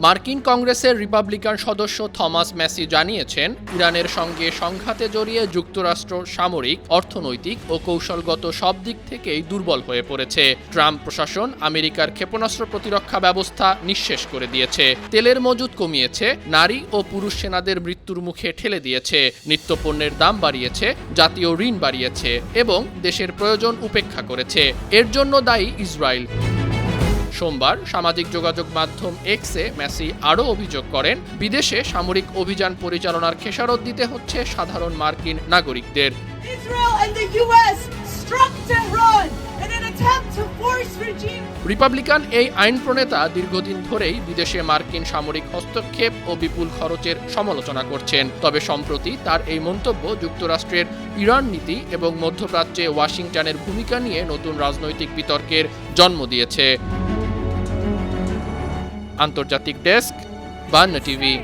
মার্কিন কংগ্রেসের রিপাবলিকান সদস্য থমাস ম্যাসি জানিয়েছেন, ইরানের সঙ্গে সংঘাতে জড়িয়ে যুক্তরাষ্ট্র সামরিক, অর্থনৈতিক ও কৌশলগত সব দিক থেকেই দুর্বল হয়ে পড়েছে। ট্রাম্প প্রশাসন আমেরিকার ক্ষেপণাস্ত্র প্রতিরক্ষা ব্যবস্থা নিঃশেষ করে দিয়েছে, তেলের মজুত কমিয়েছে, নারী ও পুরুষ সেনাদের মৃত্যুর মুখে ঠেলে দিয়েছে, নিত্যপণ্যের দাম বাড়িয়েছে, জাতীয় ঋণ বাড়িয়েছে এবং দেশের প্রয়োজন উপেক্ষা করেছে। এর জন্য দায়ী ইসরায়েল। সোমবার সামাজিক যোগাযোগ মাধ্যম এক্সে ম্যাসি আরও অভিযোগ করেন, বিদেশে সামরিক অভিযান পরিচালনার খেসারত দিতে হচ্ছে সাধারণ মার্কিন নাগরিকদের। রিপাবলিকান এই আইন প্রণেতা দীর্ঘদিন ধরেই বিদেশে মার্কিন সামরিক হস্তক্ষেপ ও বিপুল খরচের সমালোচনা করছেন। তবে সম্প্রতি তার এই মন্তব্য যুক্তরাষ্ট্রের ইরান নীতি এবং মধ্যপ্রাচ্যে ওয়াশিংটনের ভূমিকা নিয়ে নতুন রাজনৈতিক বিতর্কের জন্ম দিয়েছে। আন্তর্জাতিক ডেস্ক, বান্না টিভি।